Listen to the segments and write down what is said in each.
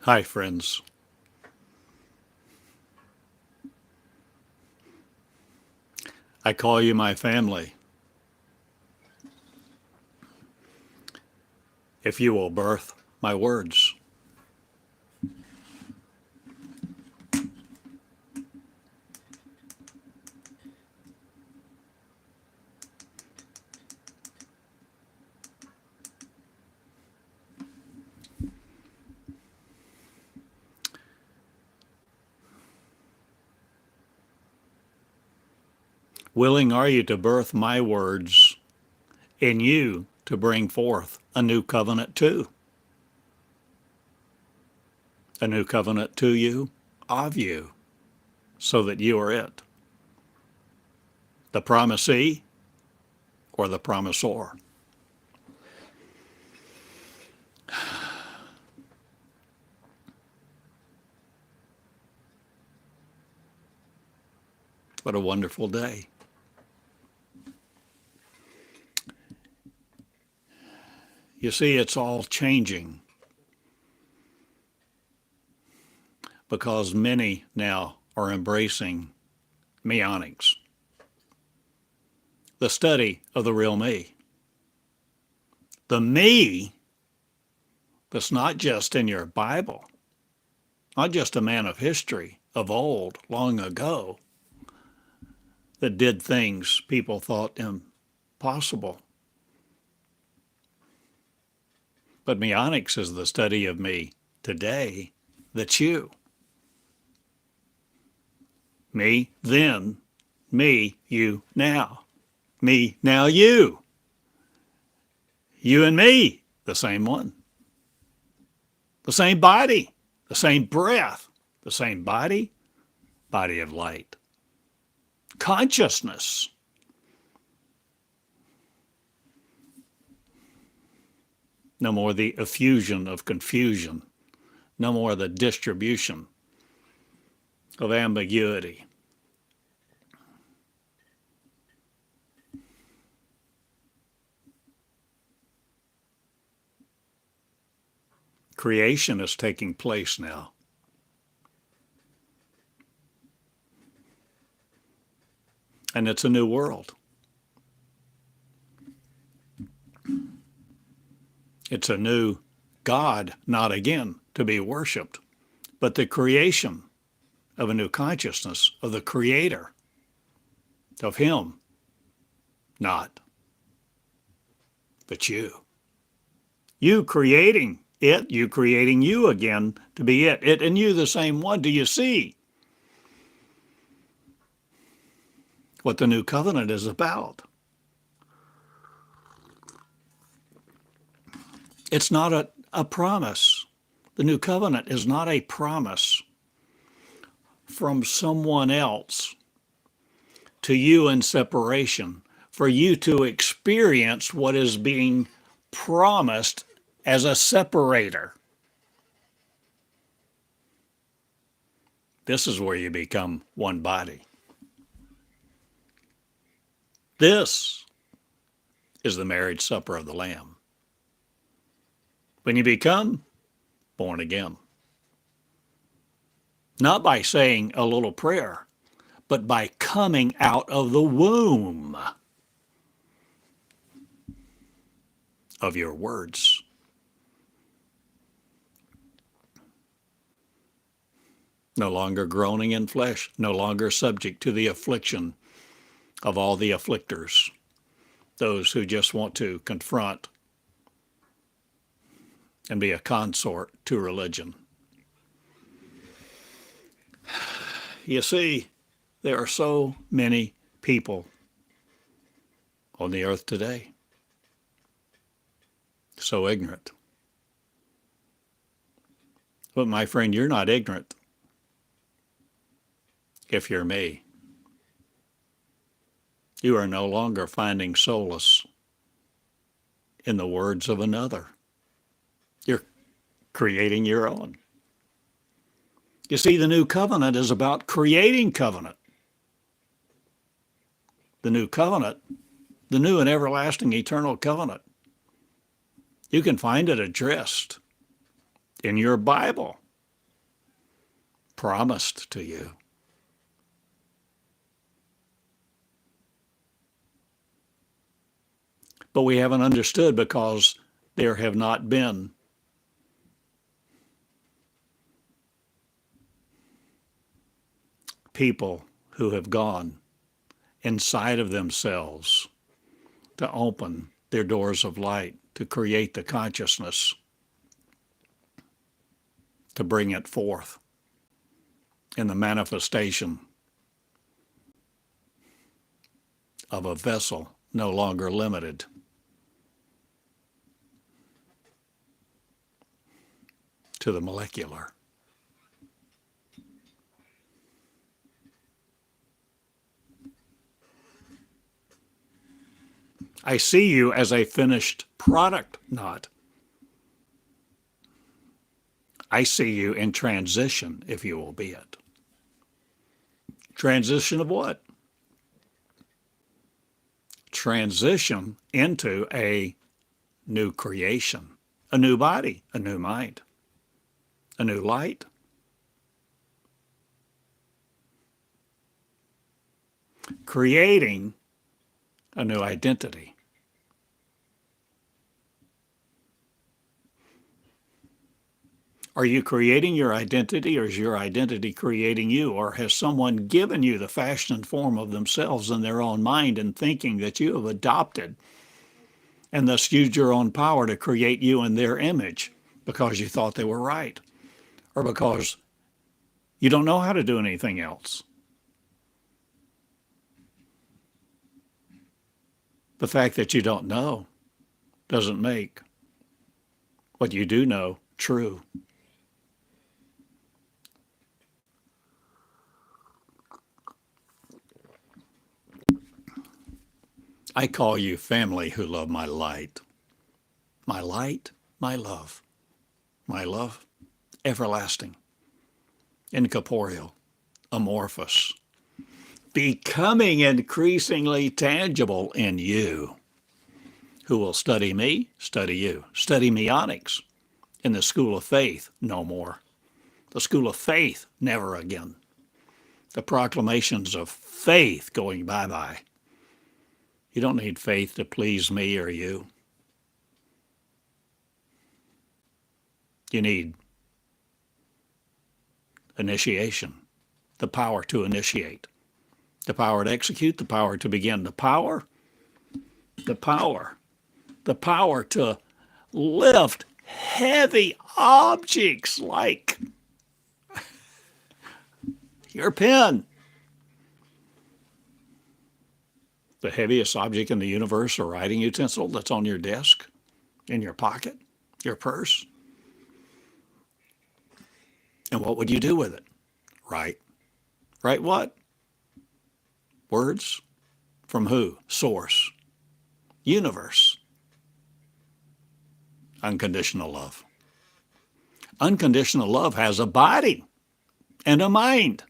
Hi, friends. I call you my family. If you will birth my words. Willing are you to birth my words in you to bring forth a new covenant too? A new covenant to you, of you, so that you are it. The promisee or the promisor. What a wonderful day. You see, it's all changing because many now are embracing Meonics, the study of the real me. The me that's not just in your Bible, not just a man of history of old, long ago, that did things people thought impossible. But Meonics is the study of me today, that's you. Me then, me, you now. Me, now you. You and me, the same one. The same body, the same breath, the same body, body of light. Consciousness. No more the effusion of confusion. No more the distribution of ambiguity. Creation is taking place now. And it's a new world. It's a new God, not again to be worshiped, but the creation of a new consciousness of the Creator, of Him, not, but you. You creating it, you creating you again to be it. It and you the same one. Do you see what the new covenant is about? It's not a promise. The new covenant is not a promise from someone else to you in separation for you to experience what is being promised as a separator. This is where you become one body. This is the marriage supper of the Lamb. When you become born again. Not by saying a little prayer, but by coming out of the womb of your words. No longer groaning in flesh, no longer subject to the affliction of all the afflictors, those who just want to confront and be a consort to religion. You see, there are so many people on the earth today, so ignorant. But my friend, you're not ignorant if you're me. You are no longer finding solace in the words of another. You're creating your own. You see, the new covenant is about creating covenant. The new covenant, the new and everlasting eternal covenant. You can find it addressed in your Bible. promised to you. But we haven't understood because there have not been people who have gone inside of themselves to open their doors of light, to create the consciousness, to bring it forth in the manifestation of a vessel no longer limited to the molecular. I see you as a finished product, not. I see you in transition, if you will be it. Transition of what? Transition into a new creation, a new body, a new mind, a new light. Creating a new identity. Are you creating your identity, or is your identity creating you? Or has someone given you the fashion and form of themselves in their own mind and thinking that you have adopted, and thus used your own power to create you in their image because you thought they were right, or because you don't know how to do anything else? The fact that you don't know doesn't make what you do know true. I call you family who love my light. My light, my love. My love, everlasting, incorporeal, amorphous, becoming increasingly tangible in you. Who will study me? Study you. Study Meonics in the school of faith, no more. The school of faith, never again. The proclamations of faith going bye-bye. You don't need faith to please me or you. You need initiation, the power to initiate, the power to execute, the power to begin, the power to lift heavy objects like your pen. The heaviest object in the universe, a writing utensil that's on your desk, in your pocket, your purse. And what would you do with it? Write. Write what? Words? From who? Source. Universe. Unconditional love. Unconditional love has a body and a mind,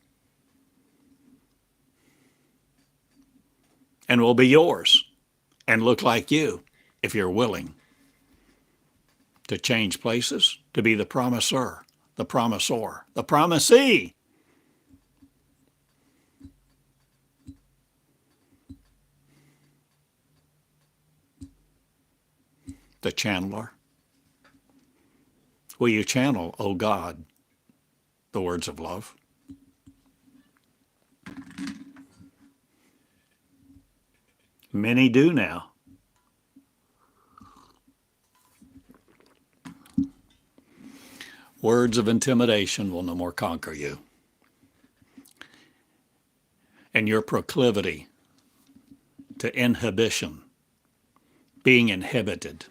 and will be yours and look like you if you're willing to change places, to be the promiser, the promisor, the promisee. The channeler. Will you channel, O God, the words of love? Many do now. Words of intimidation will no more conquer you. And your proclivity to inhibition, being inhibited,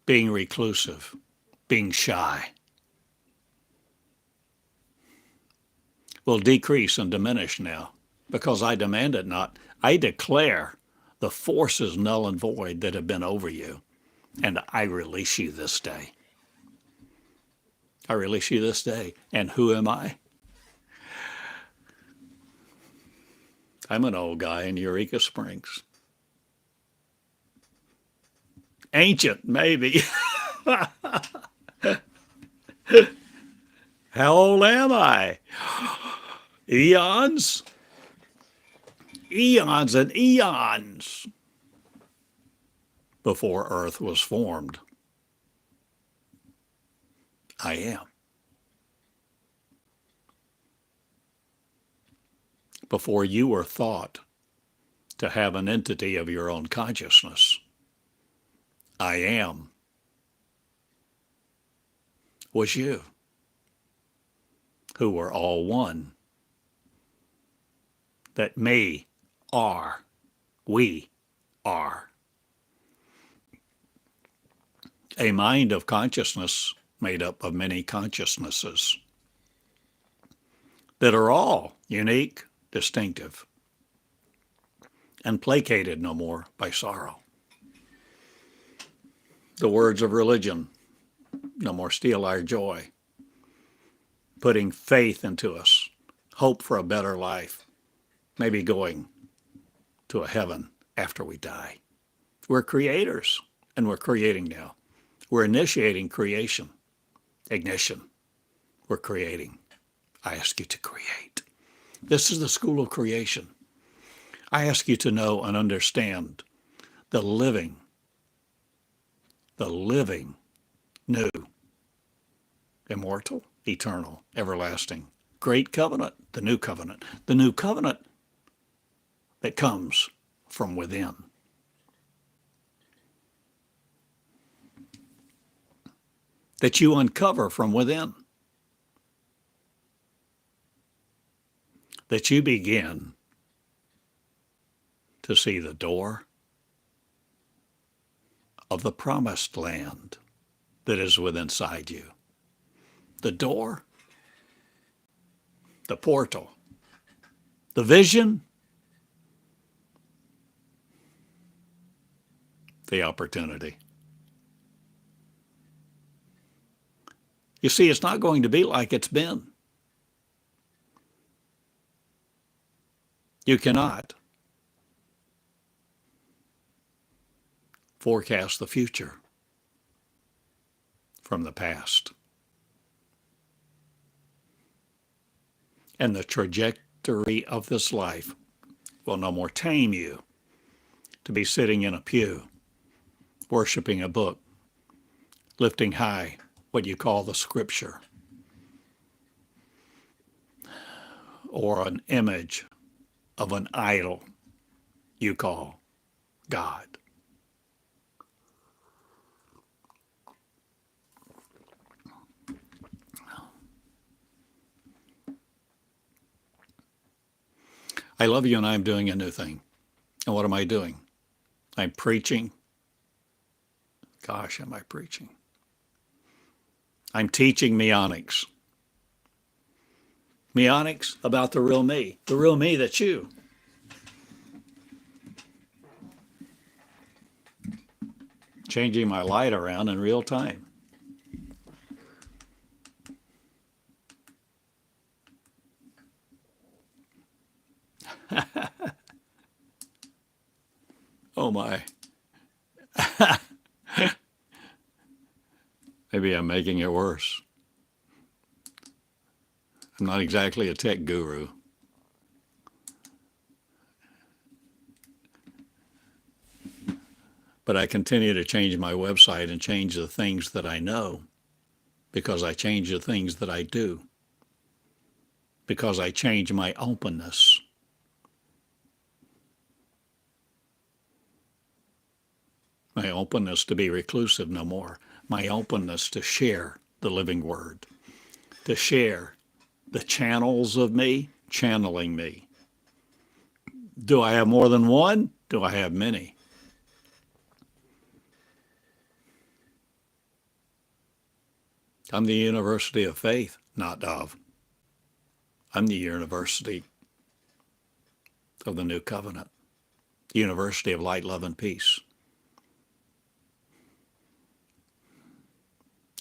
being reclusive, being shy, will decrease and diminish now, because I demand it not. I declare the forces null and void that have been over you, and I release you this day. I release you this day. And who am I? I'm an old guy in Eureka Springs. Ancient, maybe. How old am I? Eons? Eons and eons before Earth was formed. I am. Before you were thought to have an entity of your own consciousness, I am was you, who were all one. That me are, we are. A mind of consciousness made up of many consciousnesses that are all unique, distinctive, and placated no more by sorrow. The words of religion no more steal our joy, putting faith into us, hope for a better life, maybe going to a heaven after we die. We're creators, and we're creating now. We're initiating creation, ignition. We're creating. I ask you to create. This is the school of creation. I ask you to know and understand the living, new, immortal, eternal, everlasting, great covenant, the new covenant that comes from within. That you uncover from within. That you begin to see the door of the promised land that is within inside you. The door, the portal, the vision, the opportunity. You see, it's not going to be like it's been. You cannot forecast the future from the past. And the trajectory of this life will no more tame you to be sitting in a pew, worshiping a book, lifting high what you call the scripture, or an image of an idol you call God. I love you and I'm doing a new thing. And what am I doing? I'm preaching. Gosh, am I preaching? I'm teaching Meonics. Meonics about the real me that's you. Changing my light around in real time. Oh my. Maybe I'm making it worse. I'm not exactly a tech guru. But I continue to change my website and change the things that I know because I change the things that I do, because I change my openness. My openness to be reclusive no more. My openness to share the living word, to share the channels of me channeling me. Do I have more than one? Do I have many? I'm the University of Faith, not of. I'm the University of the New Covenant, the University of Light, Love, and Peace.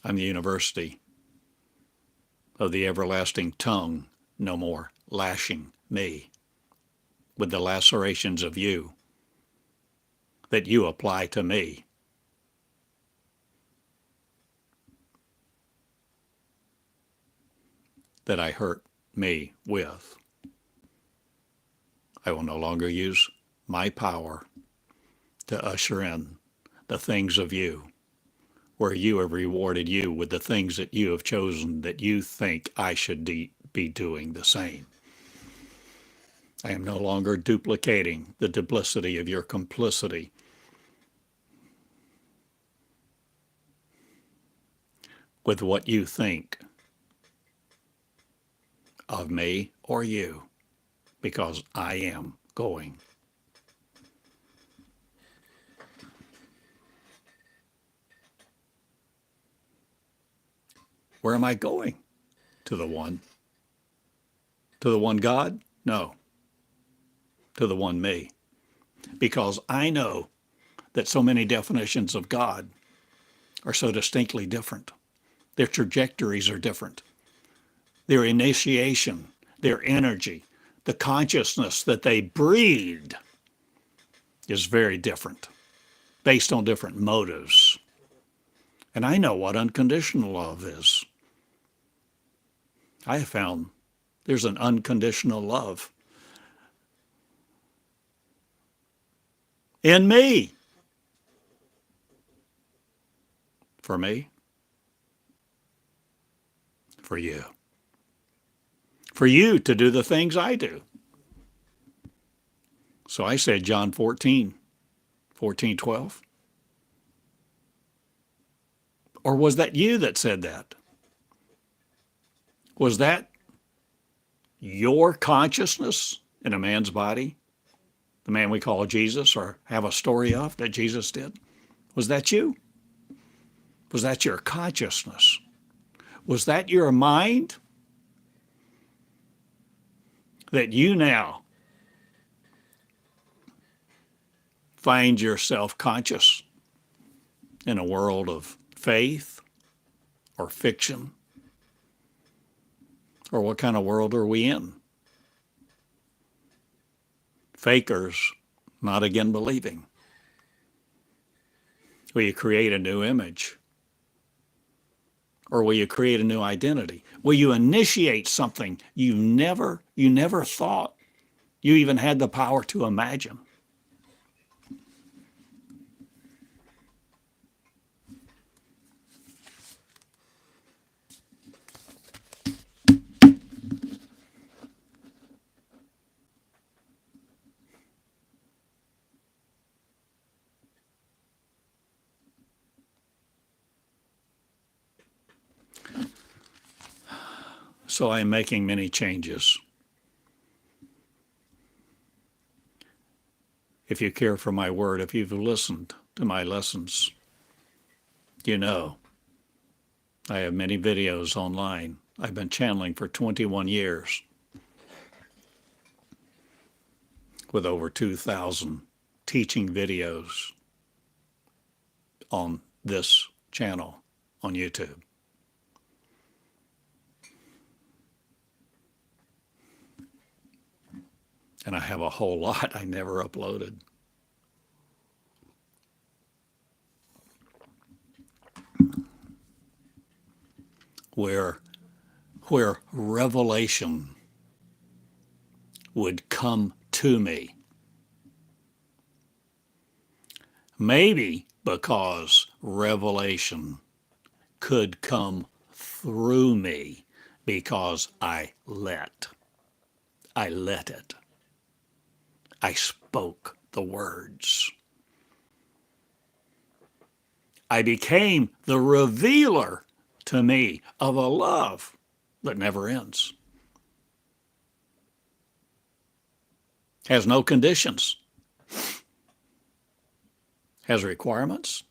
I'm the University of the everlasting tongue, no more lashing me with the lacerations of you that you apply to me. that I hurt me with. I will no longer use my power to usher in the things of you, where you have rewarded you with the things that you have chosen that you think I should be doing the same. I am no longer duplicating the duplicity of your complicity. With what you think of me or you, because I am going. Where am I going? To the one. To the one God? No. To the one me. Because I know that so many definitions of God are so distinctly different. Their trajectories are different. Their initiation, their energy, the consciousness that they breed is very different, based on different motives. And I know what unconditional love is. I have found there's an unconditional love in me. For me. For you. For you to do the things I do. So I said John 14:12. Or was that you that said that? Was that your consciousness in a man's body? The man we call Jesus or have a story of that Jesus did? Was that you? Was that your consciousness? Was that your mind? That you now find yourself conscious in a world of faith or fiction? Or what kind of world are we in? Fakers, not again believing. Will you create a new image? Or will you create a new identity? Will you initiate something you never thought you even had the power to imagine? So I am making many changes. If you care for my word, if you've listened to my lessons, you know I have many videos online. I've been channeling for 21 years with over 2,000 teaching videos on this channel on YouTube. And I have a whole lot I never uploaded. Where revelation would come to me. Maybe because revelation could come through me because I let it. I spoke the words. I became the revealer to me of a love that never ends. Has no conditions. Has requirements.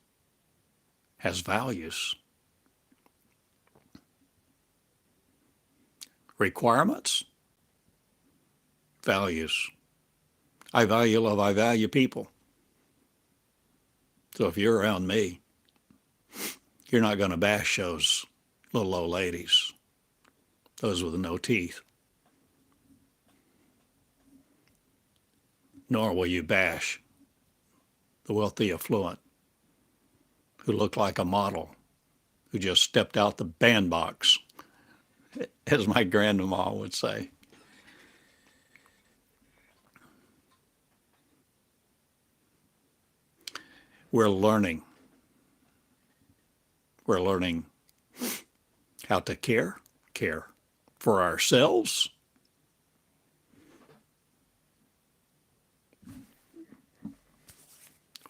Has values. Requirements. Values. I value love. I value people. So if you're around me, you're not going to bash those little old ladies, those with no teeth. Nor will you bash the wealthy affluent who look like a model, who just stepped out the bandbox as my grandma would say. We're learning. We're learning how to care for ourselves,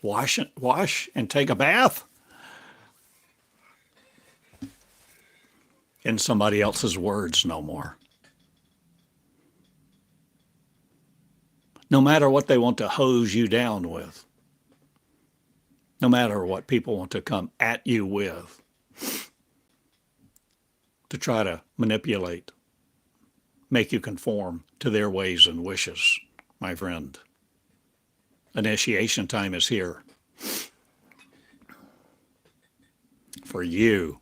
wash and take a bath in somebody else's words no more. No matter what they want to hose you down with, no matter what people want to come at you with, to try to manipulate, make you conform to their ways and wishes, my friend. Initiation time is here for you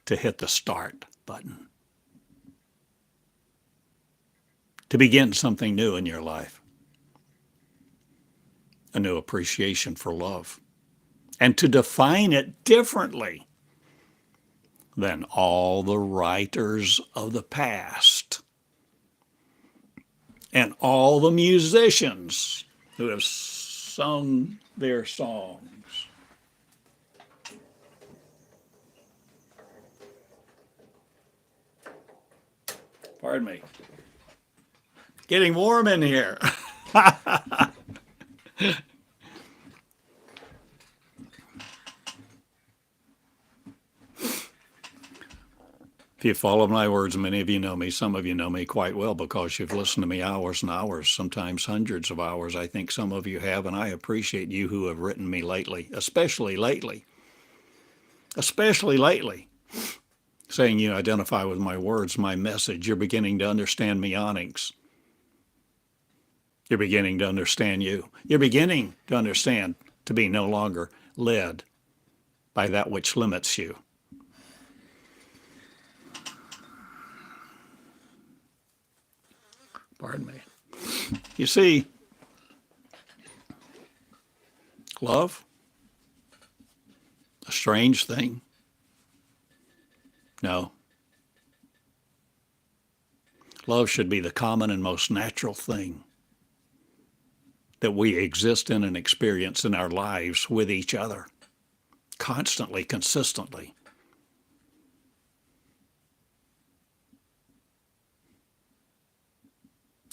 to hit the start button, to begin something new in your life, a new appreciation for love, and to define it differently than all the writers of the past and all the musicians who have sung their songs. Pardon me. Getting warm in here. If you follow my words, many of you know me, some of you know me quite well because you've listened to me hours and hours, sometimes hundreds of hours. I think some of you have, and I appreciate you who have written me lately, especially lately, saying you identify with my words, my message. You're beginning to understand Meonics. You're beginning to understand you. You're beginning to understand to be no longer led by that which limits you. Pardon me. You see, love, a strange thing? No. Love should be the common and most natural thing that we exist in and experience in our lives with each other, constantly, consistently.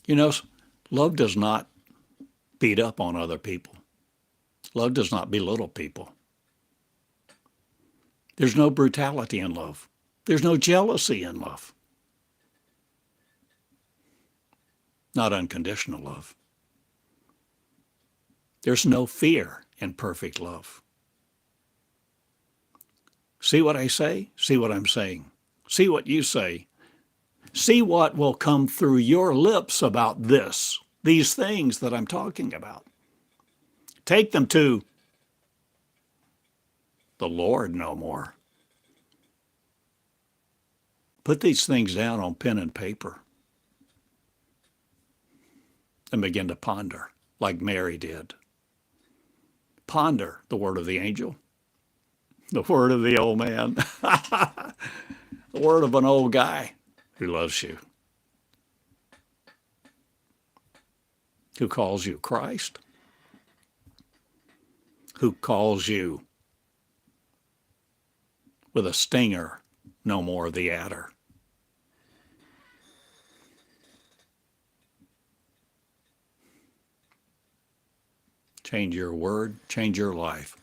You know, love does not beat up on other people. Love does not belittle people. There's no brutality in love. There's no jealousy in love. Not unconditional love. There's no fear in perfect love. See what I say? See what I'm saying. See what you say. See what will come through your lips about these things that I'm talking about. Take them to the Lord no more. Put these things down on pen and paper and begin to ponder like Mary did. Ponder the word of the angel, the word of the old man, the word of an old guy who loves you, who calls you Christ, who calls you with a stinger, no more the adder. Change your word, change your life,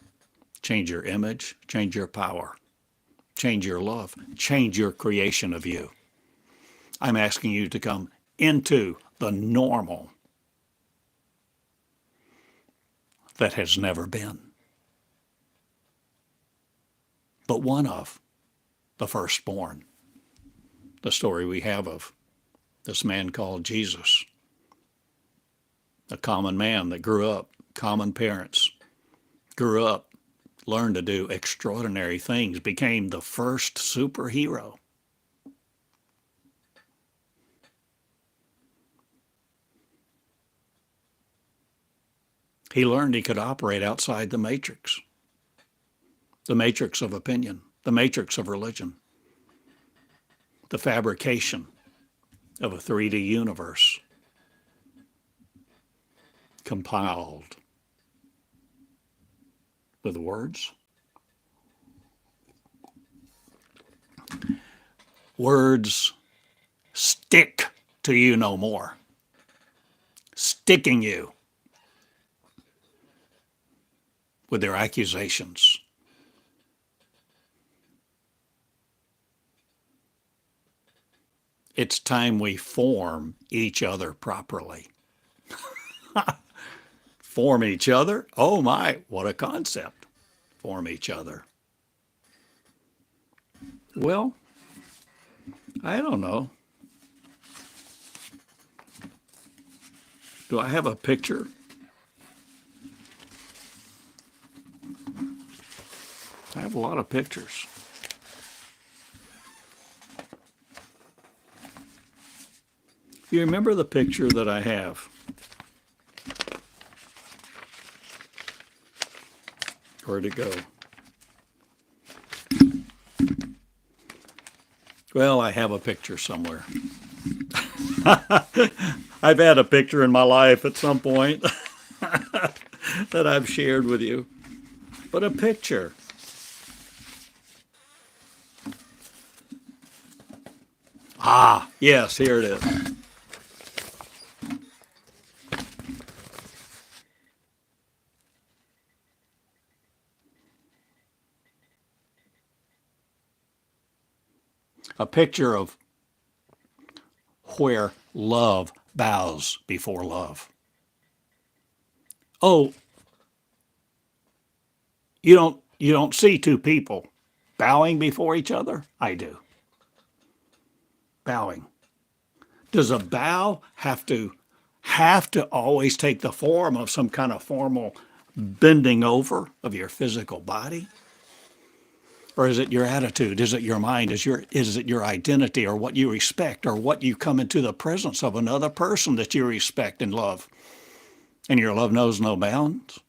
change your image, change your power, change your love, change your creation of you. I'm asking you to come into the normal that has never been, but one of the firstborn. The story we have of this man called Jesus, a common man that grew up, common parents, grew up, learned to do extraordinary things, became the first superhero. He learned he could operate outside the matrix of opinion, the matrix of religion. the fabrication of a 3D universe compiled with words. Words stick to you no more, sticking you with their accusations. It's time we form each other properly. Form each other? Oh my, what a concept. Form each other. Well, I don't know. Do I have a picture? I have a lot of pictures. You remember the picture that I have? Where'd it go? Well, I have a picture somewhere. I've had a picture in my life at some point that I've shared with you. But a picture. Ah, yes, here it is. A picture of where love bows before love. Oh, you don't see two people bowing before each other? I do. Bowing. Does a bow have to always take the form of some kind of formal bending over of your physical body? Or is it your attitude? Is it your mind? Is it your identity, or what you respect, or what you come into the presence of another person that you respect and love? And your love knows no bounds.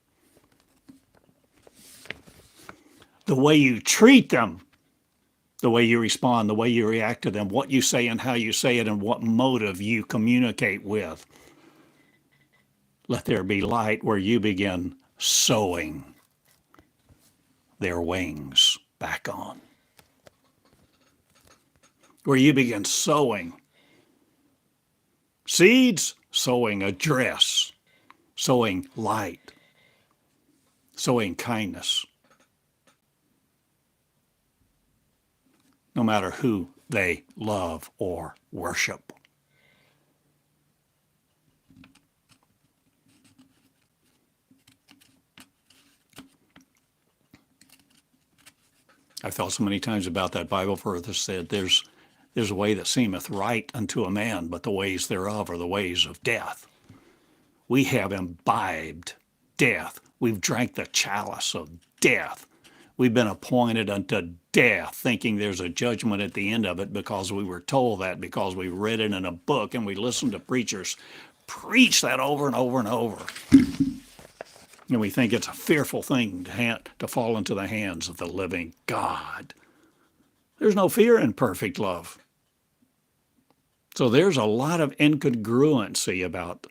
The way you treat them, the way you respond, the way you react to them, what you say and how you say it, and what motive you communicate with. Let there be light where you begin sewing their wings back on. Where you begin sowing seeds, sowing a dress, sowing light, sowing kindness. No matter who they love or worship. I thought so many times about that Bible verse that said, there's a way that seemeth right unto a man, but the ways thereof are the ways of death. We have imbibed death. We've drank the chalice of death. We've been appointed unto death, thinking there's a judgment at the end of it because we were told that, because we read it in a book and we listened to preachers preach that over and over and over. And we think it's a fearful thing to fall into the hands of the living God. There's no fear in perfect love. So there's a lot of incongruency about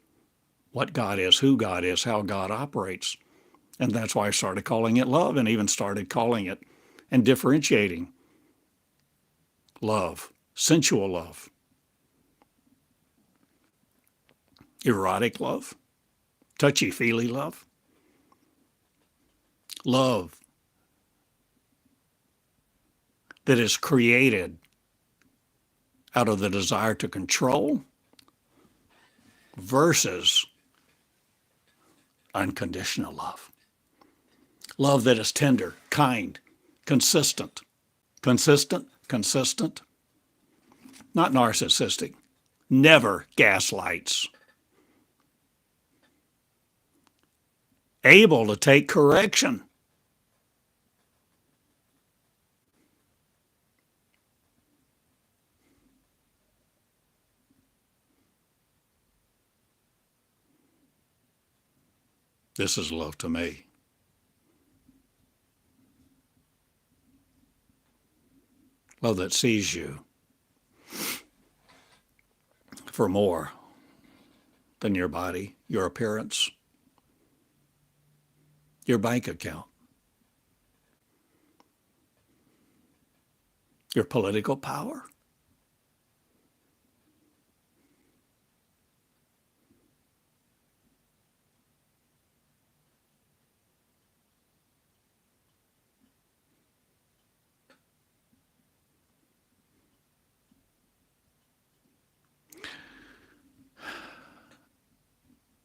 what God is, who God is, how God operates. And that's why I started calling it love, and even started calling it and differentiating love, sensual love, erotic love, touchy-feely love, love that is created out of the desire to control versus unconditional love. Love that is tender, kind, consistent, not narcissistic, never gaslights, able to take correction. This is love to me. Love that sees you for more than your body, your appearance, your bank account, your political power.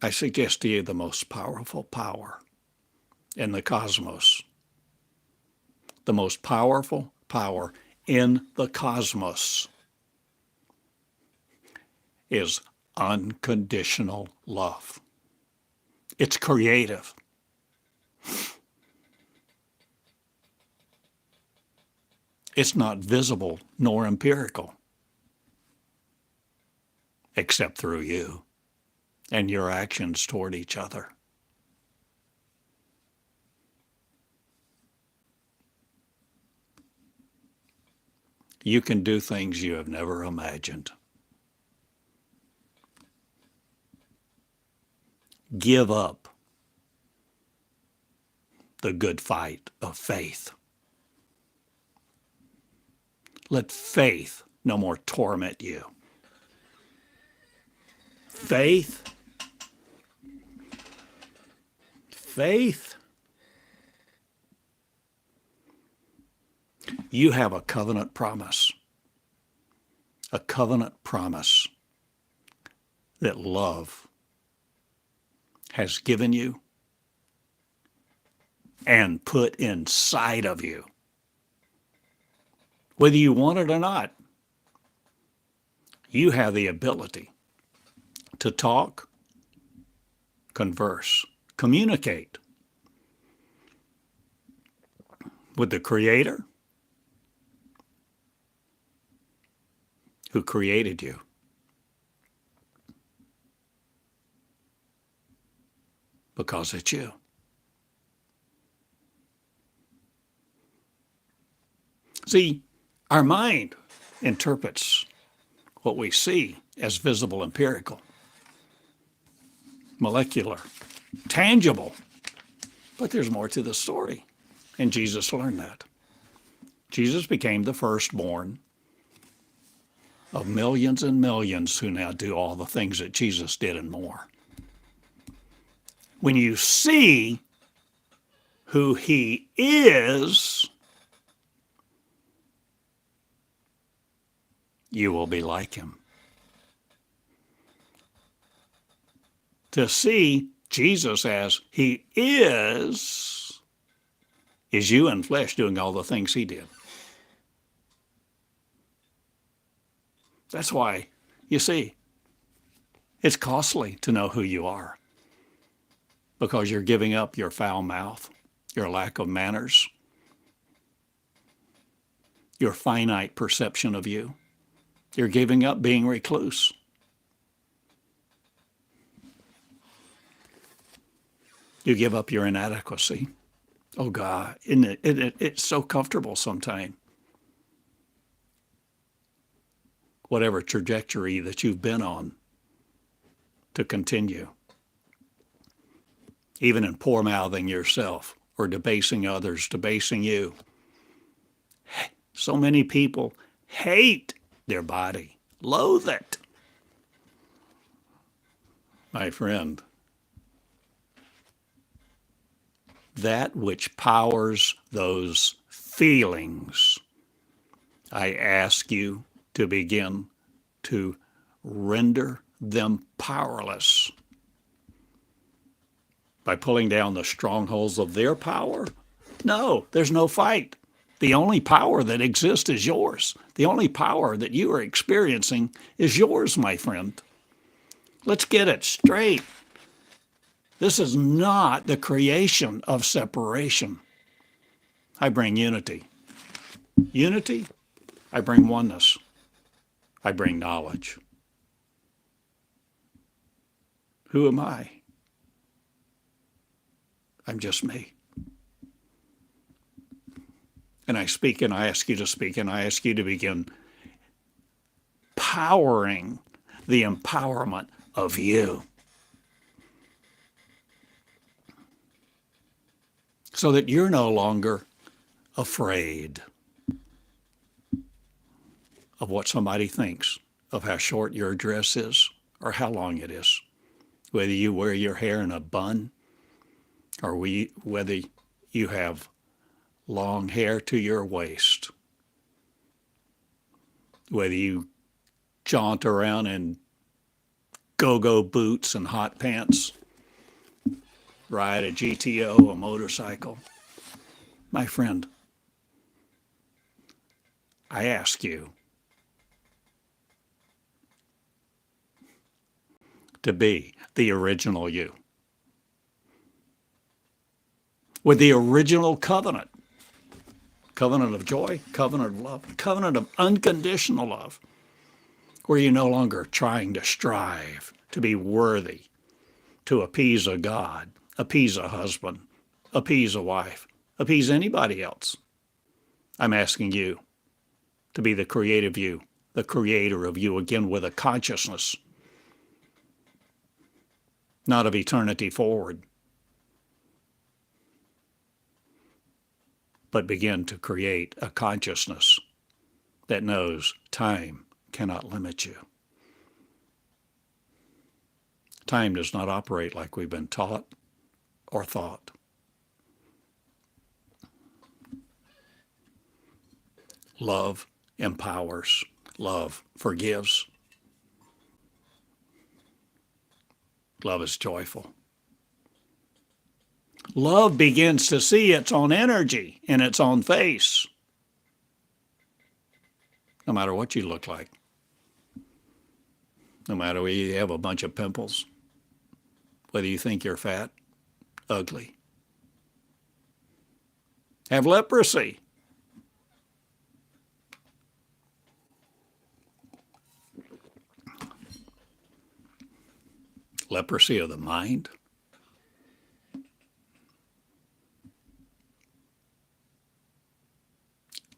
I suggest to you the most powerful power in the cosmos, the most powerful power in the cosmos is unconditional love. It's creative. It's not visible nor empirical, except through you and your actions toward each other. You can do things you have never imagined. Give up the good fight of faith. Let faith no more torment you. Faith, you have a covenant promise that love has given you and put inside of you. Whether you want it or not, you have the ability to talk, converse, communicate with the Creator who created you. Because it's you. See, our mind interprets what we see as visible, empirical, molecular, tangible. But there's more to the story. And Jesus learned that. Jesus became the firstborn of millions and millions who now do all the things that Jesus did and more. When you see who he is, you will be like him. To see Jesus as he is you in flesh doing all the things he did. That's why, you see, it's costly to know who you are, because you're giving up your foul mouth, your lack of manners, your finite perception of you. You're giving up being recluse. You give up your inadequacy. Oh God, isn't it's so comfortable sometimes. Whatever trajectory that you've been on, to continue. Even in poor-mouthing yourself or debasing others, debasing you. So many people hate their body, loathe it. My friend, that which powers those feelings, I ask you to begin to render them powerless by pulling down the strongholds of their power. No, there's no fight. The only power that exists is yours. The only power that you are experiencing is yours, my friend. Let's get it straight. This is not the creation of separation. I bring unity. Unity, I bring oneness. I bring knowledge. Who am I? I'm just me. And I speak, and I ask you to speak, and I ask you to begin powering the empowerment of you, so that you're no longer afraid of what somebody thinks of how short your dress is or how long it is, whether you wear your hair in a bun or whether you have long hair to your waist, whether you jaunt around in go-go boots and hot pants, ride a GTO, a motorcycle. My friend, I ask you to be the original you, with the original covenant of joy, covenant of love, covenant of unconditional love, where you're no longer trying to strive to be worthy to appease a God, appease a husband, appease a wife, appease anybody else. I'm asking you to be the creative you, the creator of you, again with a consciousness, not of eternity forward, but begin to create a consciousness that knows time cannot limit you. Time does not operate like we've been taught or thought. Love empowers. Love forgives. Love is joyful. Love begins to see its own energy in its own face, no matter what you look like, no matter whether you have a bunch of pimples, whether you think you're fat, ugly, have leprosy, leprosy of the mind,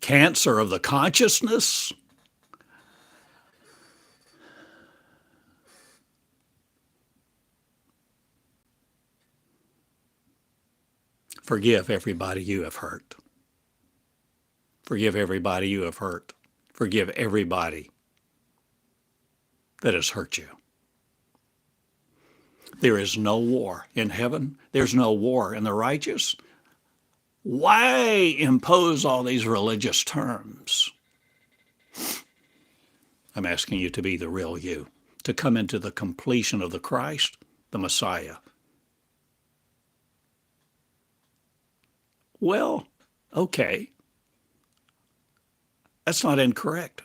cancer of the consciousness, forgive everybody you have hurt. Forgive everybody you have hurt. Forgive everybody that has hurt you. There is no war in heaven. There's no war in the righteous. Why impose all these religious terms? I'm asking you to be the real you, to come into the completion of the Christ, the Messiah. Well, okay. That's not incorrect.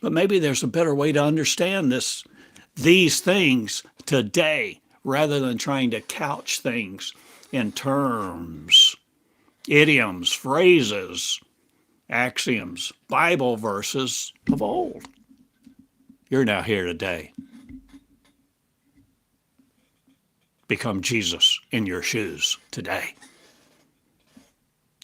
But maybe there's a better way to understand these things today, rather than trying to couch things in terms, idioms, phrases, axioms, Bible verses of old. You're now here today. Become Jesus in your shoes today.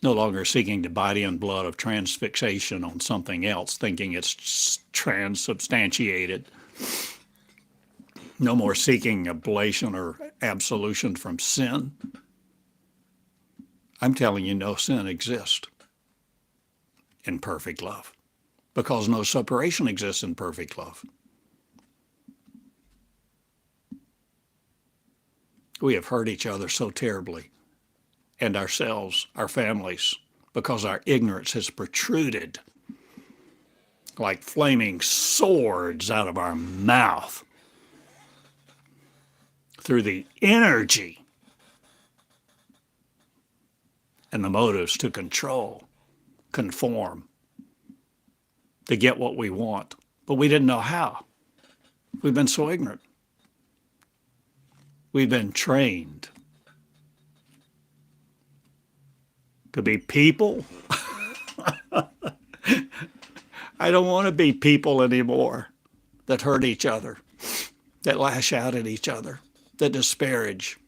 No longer seeking the body and blood of transfixation on something else, thinking it's transubstantiated. No more seeking oblation or absolution from sin. I'm telling you, no sin exists in perfect love, because no separation exists in perfect love. We have hurt each other so terribly, and ourselves, our families, because our ignorance has protruded like flaming swords out of our mouth through the energy and the motives to control, conform, to get what we want. But we didn't know how. We've been so ignorant. We've been trained to be people. I don't want to be people anymore that hurt each other, that lash out at each other, that disparage.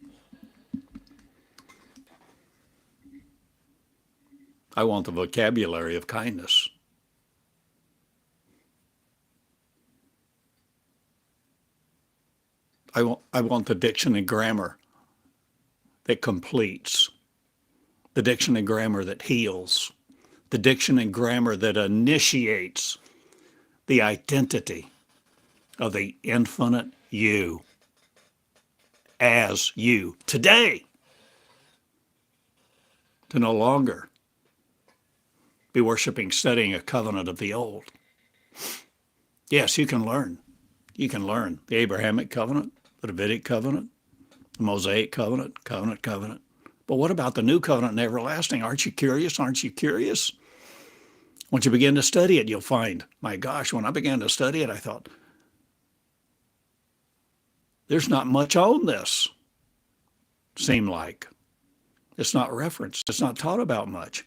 I want the vocabulary of kindness. I want the diction and grammar that completes, the diction and grammar that heals, the diction and grammar that initiates the identity of the infinite you as you today, to no longer be worshiping, studying a covenant of the old. Yes, you can learn. You can learn the Abrahamic covenant, the Davidic covenant, the Mosaic covenant, covenant. But what about the new covenant and everlasting? Aren't you curious? Aren't you curious? Once you begin to study it, you'll find, my gosh, when I began to study it, I thought, there's not much on this, seemed like. It's not referenced. It's not taught about much.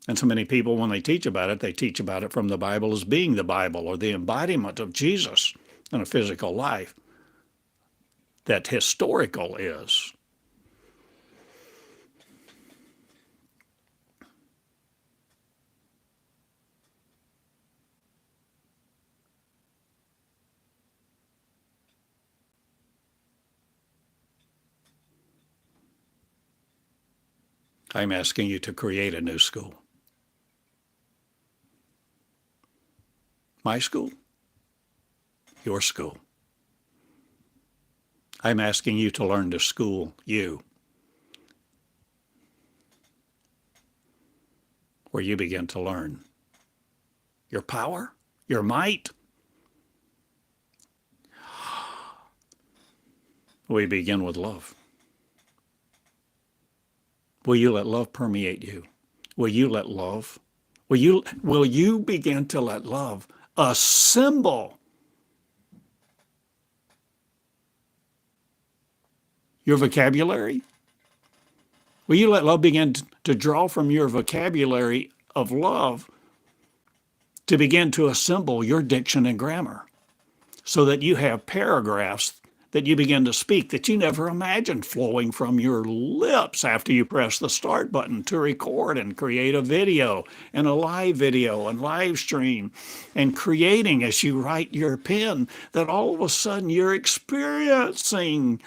And so many people, when they teach about it, they teach about it from the Bible as being the Bible or the embodiment of Jesus in a physical life. That historical is. I'm asking you to create a new school. My school, your school. I'm asking you to learn to school you, where you begin to learn your power, your might. We begin with love. Will you let love permeate you? Will you let love? Will you begin to let love assemble your vocabulary? Will you let love begin to draw from your vocabulary of love to begin to assemble your diction and grammar so that you have paragraphs that you begin to speak that you never imagined flowing from your lips after you press the start button to record and create a video and a live video and live stream and creating as you write your pen, that all of a sudden you're experiencing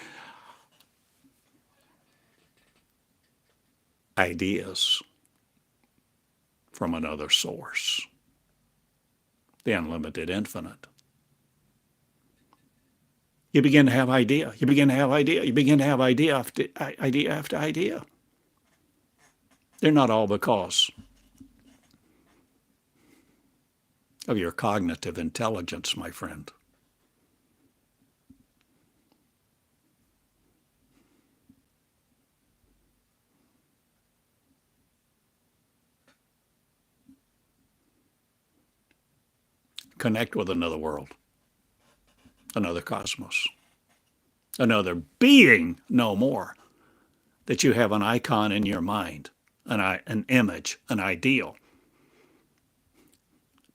ideas from another source, the unlimited infinite. You begin to have idea. You begin to have idea. You begin to have idea after idea after idea. They're not all because of your cognitive intelligence, my friend. Connect with another world, another cosmos, another being, no more. That you have an icon in your mind, an image, an ideal,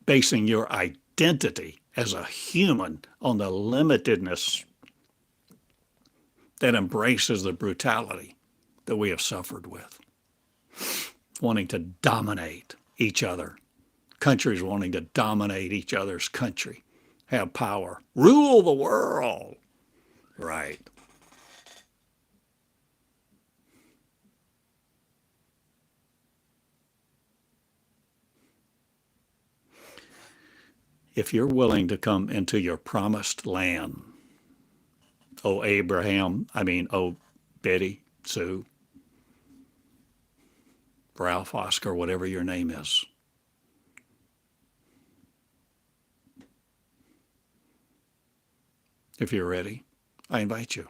basing your identity as a human on the limitedness that embraces the brutality that we have suffered with, wanting to dominate each other, countries wanting to dominate each other's country, have power, rule the world. Right. If you're willing to come into your promised land, oh Betty, Sue, Ralph, Oscar, whatever your name is, if you're ready, I invite you.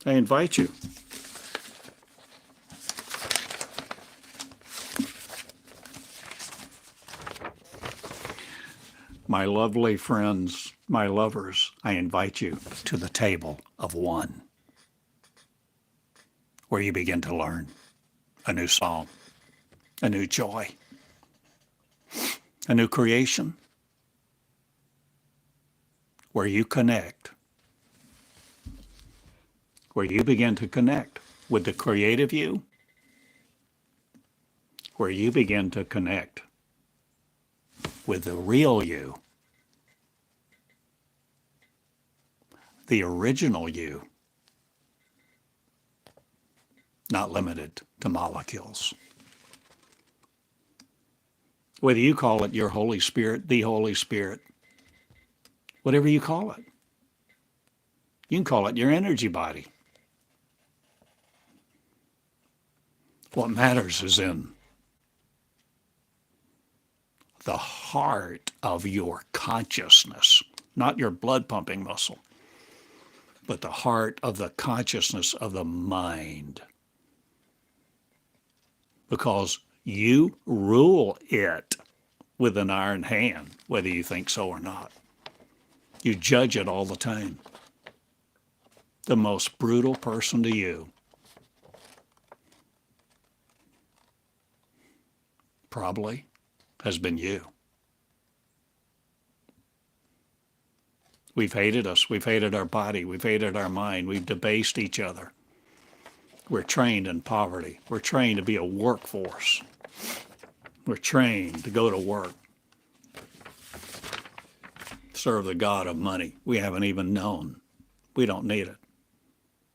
I invite you. My lovely friends, my lovers, I invite you to the table of one, where you begin to learn a new song, a new joy, a new creation, where you connect, where you begin to connect with the creative you, where you begin to connect with the real you, the original you, not limited to molecules. Whether you call it your Holy Spirit, the Holy Spirit, whatever you call it. You can call it your energy body. What matters is in the heart of your consciousness, not your blood pumping muscle, but the heart of the consciousness of the mind. Because you rule it with an iron hand, whether you think so or not. You judge it all the time. The most brutal person to you probably has been you. We've hated us. We've hated our body. We've hated our mind. We've debased each other. We're trained in poverty. We're trained to be a workforce. We're trained to go to work, serve the God of money we haven't even known. We don't need it.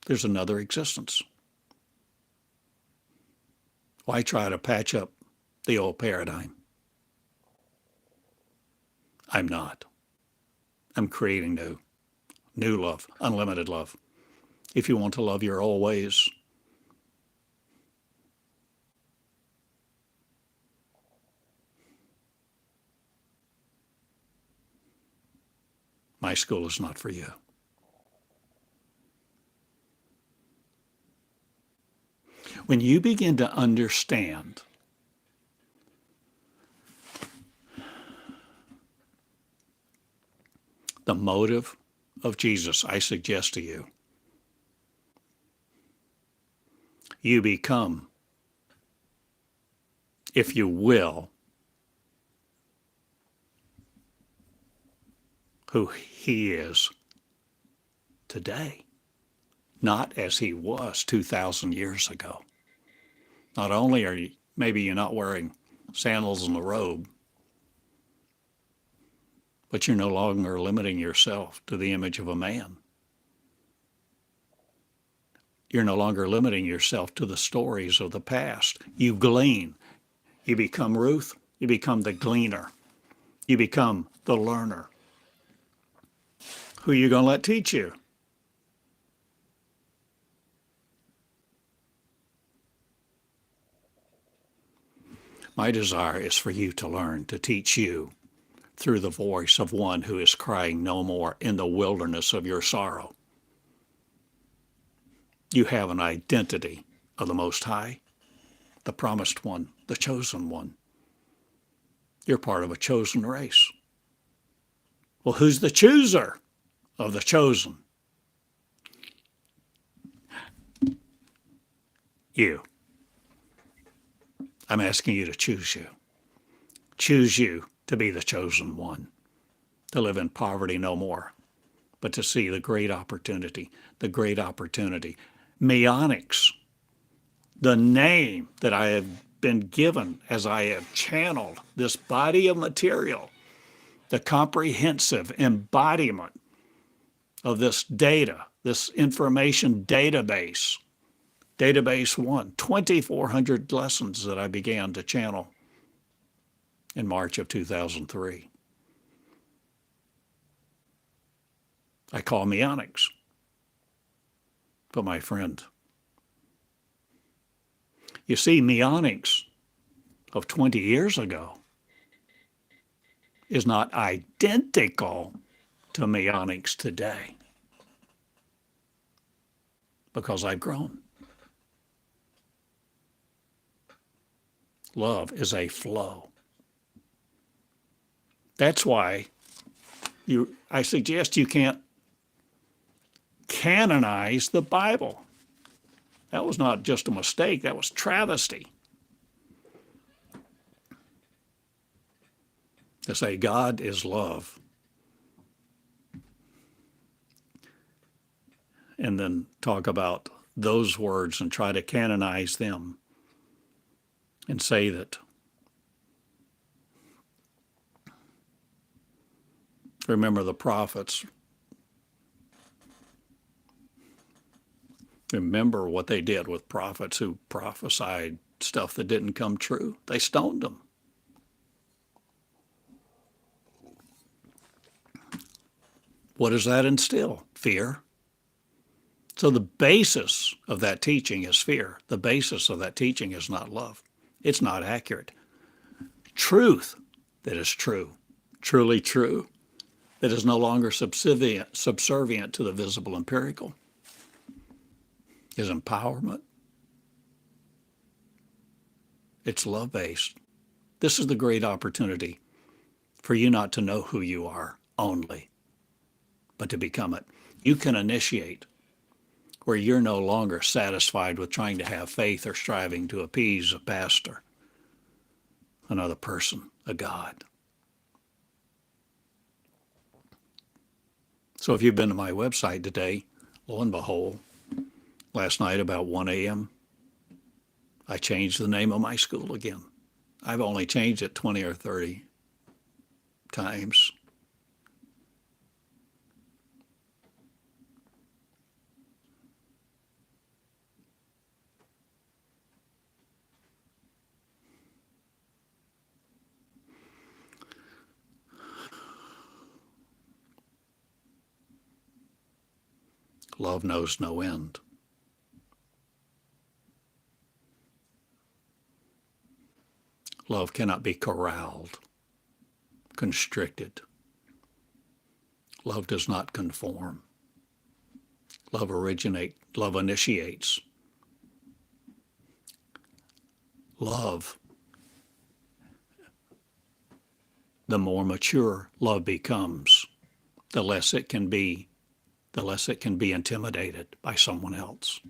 There's another existence. Why try to patch up the old paradigm? I'm not. I'm creating new love, unlimited love. If you want to love your old ways, my school is not for you. When you begin to understand the motive of Jesus, I suggest to you, you become, if you will, who he is today, not as he was 2,000 years ago. Not only are you, maybe you're not wearing sandals and a robe, but you're no longer limiting yourself to the image of a man. You're no longer limiting yourself to the stories of the past. You glean. You become Ruth. You become the gleaner. You become the learner. Who are you going to let teach you? My desire is for you to learn, to teach you through the voice of one who is crying no more in the wilderness of your sorrow. You have an identity of the Most High, the promised one, the chosen one. You're part of a chosen race. Well, who's the chooser of the chosen? You. I'm asking you to choose you. Choose you to be the chosen one, to live in poverty no more, but to see the great opportunity, the great opportunity. Meonics, the name that I have been given as I have channeled this body of material, the comprehensive embodiment of this data, this information database, Database 1, 2,400 lessons that I began to channel in March of 2003. I call Meonics. But my friend, you see, Meonics of 20 years ago is not identical to Meonics today because I've grown. Love is a flow. That's why I suggest you can't canonize the Bible. That was not just a mistake, that was travesty. To say God is love and then talk about those words and try to canonize them and say that Remember the prophets. Remember what they did with prophets who prophesied stuff that didn't come true. They stoned them. What does that instill? Fear. So the basis of that teaching is fear. The basis of that teaching is not love. It's not accurate. Truth that is true, truly true, that is no longer subservient to the visible empirical, is empowerment. It's love-based. This is the great opportunity for you not to know who you are only, but to become it. You can initiate where you're no longer satisfied with trying to have faith or striving to appease a pastor, another person, a God. So if you've been to my website today, lo and behold, last night about 1 a.m., I changed the name of my school again. I've only changed it 20 or 30 times. Love knows no end. Love cannot be corralled, constricted. Love does not conform. Love initiates. Love, the more mature love becomes, the less it can be intimidated by someone else,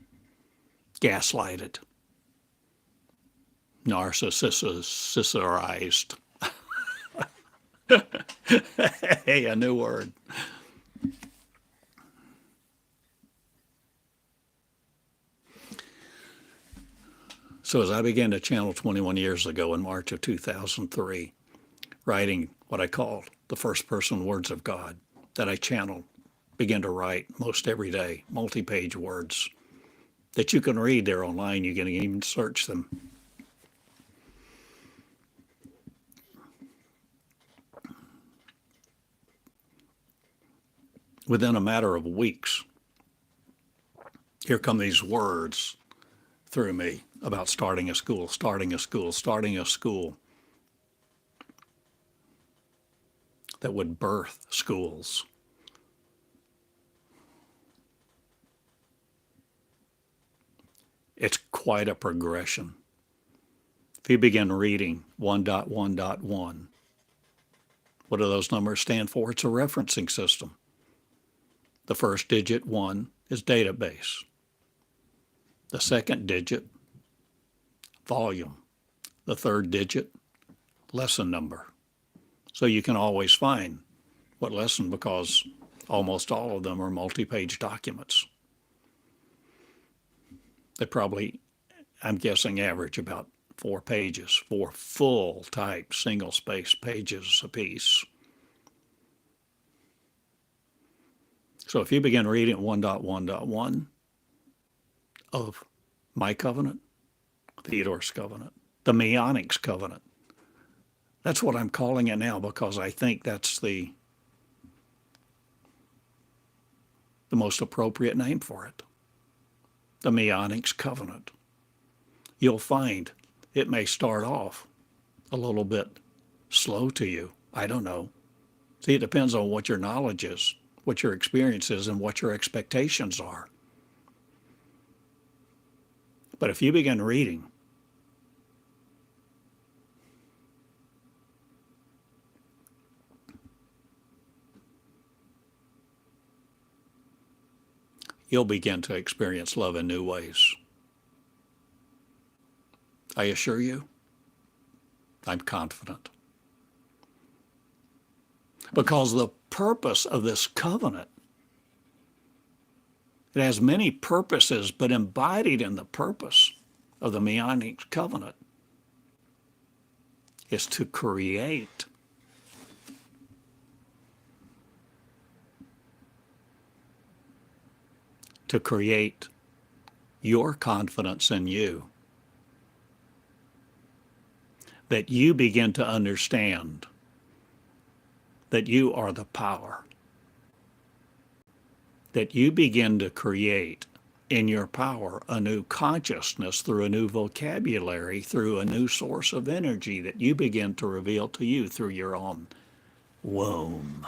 gaslighted, narcissized. Hey, a new word. So as I began to channel 21 years ago in March of 2003, writing what I called the first person words of God that I channeled, began to write most every day, multi-page words that you can read there online. You can even search them. Within a matter of weeks, here come these words through me about starting a school that would birth schools. It's quite a progression. If you begin reading 1.1.1, what do those numbers stand for? It's a referencing system. The first digit, 1, is database. The second digit, volume. The third digit, lesson number. So you can always find what lesson, because almost all of them are multi-page documents. They probably, I'm guessing, average about 4 pages, 4 full-type single-space pages apiece. So if you begin reading 1.1.1 of my covenant, Theodore's covenant, the Meonics covenant, that's what I'm calling it now, because I think that's the most appropriate name for it. The Meonics covenant. You'll find it may start off a little bit slow to you. I don't know. See, it depends on what your knowledge is, what your experience is, and what your expectations are. But if you begin reading, you'll begin to experience love in new ways. I assure you, I'm confident. Because the purpose of this covenant, it has many purposes, but embodied in the purpose of the Meonics covenant is to create to create your confidence in you, that you begin to understand that you are the power, that you begin to create in your power a new consciousness through a new vocabulary, through a new source of energy that you begin to reveal to you through your own womb.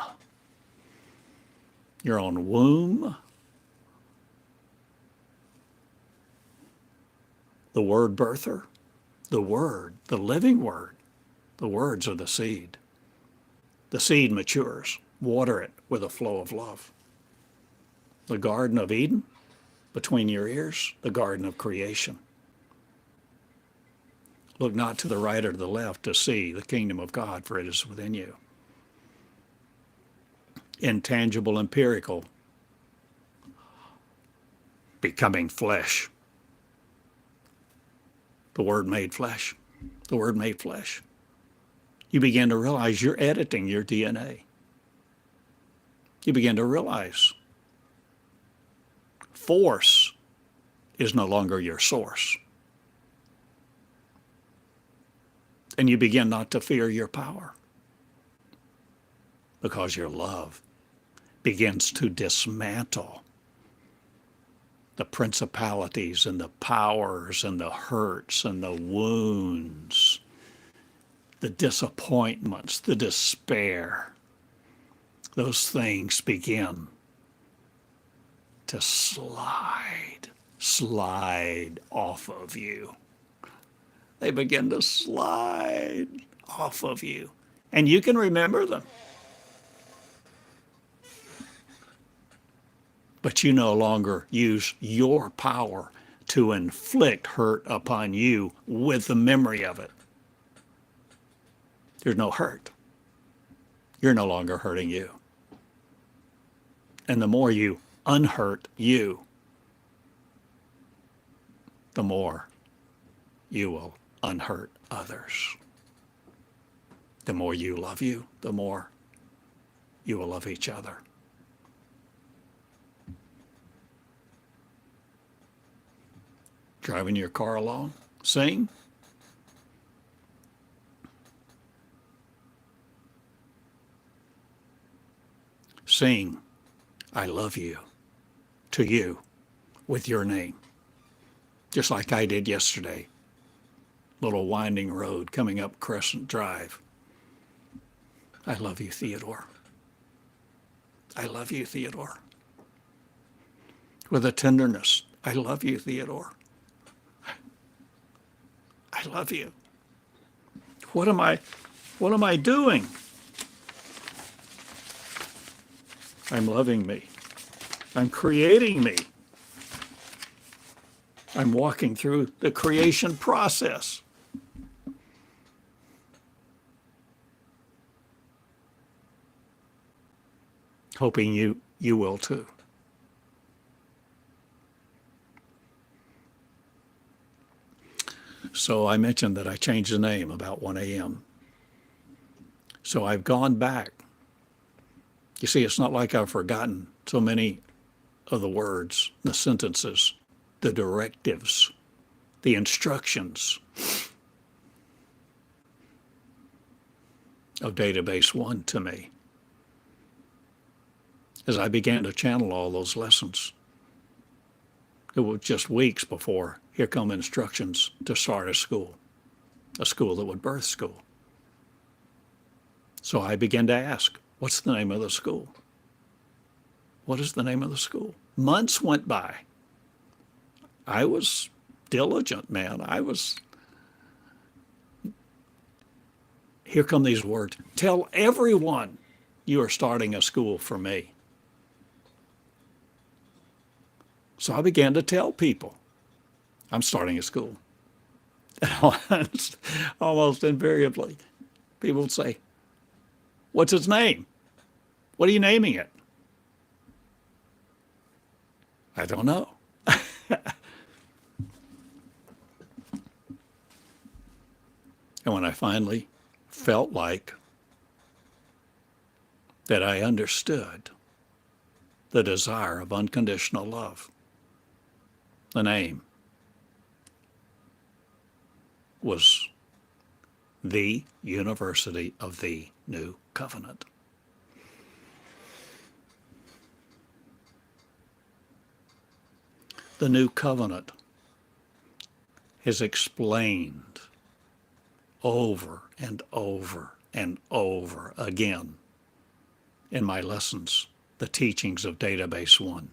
Your own womb, the word birther, the word, the living word. The words are the seed. The seed matures. Water it with a flow of love. The Garden of Eden, between your ears, the garden of creation. Look not to the right or to the left to see the kingdom of God, for it is within you. Intangible, empirical, becoming flesh. The Word made flesh. The Word made flesh. You begin to realize you're editing your DNA. You begin to realize force is no longer your source. And you begin not to fear your power because your love begins to dismantle the principalities and the powers and the hurts and the wounds, the disappointments, the despair. Those things begin to slide off of you. They begin to slide off of you. And you can remember them. But you no longer use your power to inflict hurt upon you with the memory of it. There's no hurt. You're no longer hurting you. And the more you unhurt you, the more you will unhurt others. The more you love you, the more you will love each other. Driving your car along, sing. Sing, I love you, to you, with your name. Just like I did yesterday. Little winding road coming up Crescent Drive. I love you, Theodore. I love you, Theodore. With a tenderness, I love you, Theodore. I love you. What am I doing? I'm loving me. I'm creating me. I'm walking through the creation process. Hoping you will too. So I mentioned that I changed the name about 1 a.m. So I've gone back. You see, it's not like I've forgotten so many of the words, the sentences, the directives, the instructions of Database 1 to me. As I began to channel all those lessons, it was just weeks before here come instructions to start a school that would birth school. So I began to ask, what's the name of the school? What is the name of the school? Months went by. I was diligent, man. Here come these words. Tell everyone you are starting a school for me. So I began to tell people, I'm starting a school. And almost invariably, people would say, what's its name? What are you naming it? I don't know. And when I finally felt like that I understood the desire of unconditional love, The name was the University of the New Covenant. The New Covenant is explained over and over and over again in my lessons, the teachings of Database One.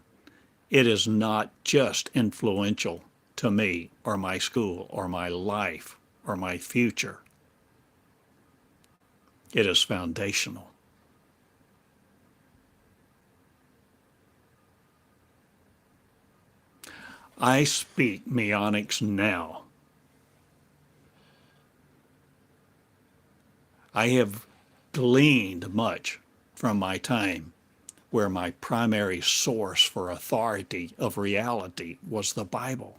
It is not just influential to me or my school or my life or my future. It is foundational. I speak Meonics now. I have gleaned much from my time where my primary source for authority of reality was the Bible.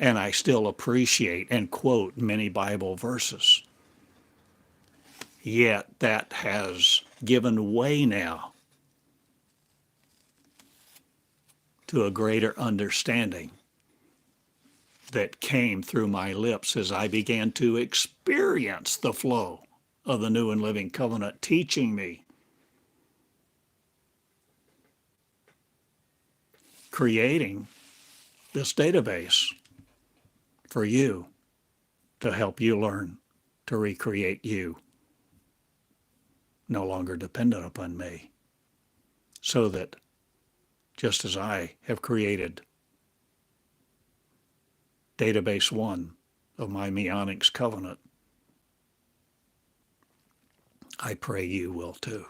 And I still appreciate and quote many Bible verses. Yet that has given way now to a greater understanding that came through my lips as I began to experience the flow of the new and living covenant, teaching me, creating this database for you to help you learn to recreate you, no longer dependent upon me, so that just as I have created database one of my Meonics covenant, I pray you will too.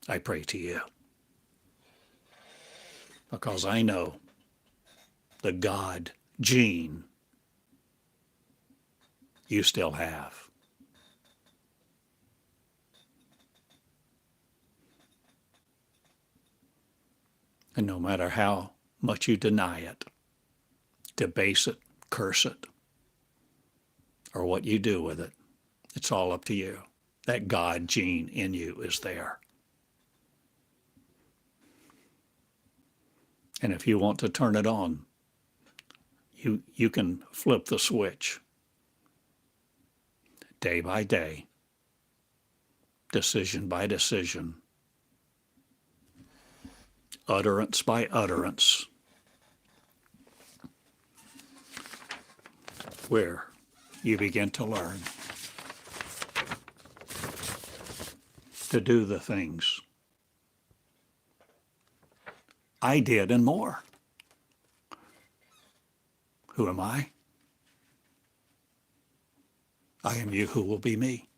I pray to you. Because I know the God gene you still have. And no matter how much you deny it, debase it, curse it, or what you do with it, it's all up to you. That God gene in you is there. And if you want to turn it on, you can flip the switch day by day, decision by decision, utterance by utterance, where you begin to learn to do the things I did and more. Who am I? I am you who will be me.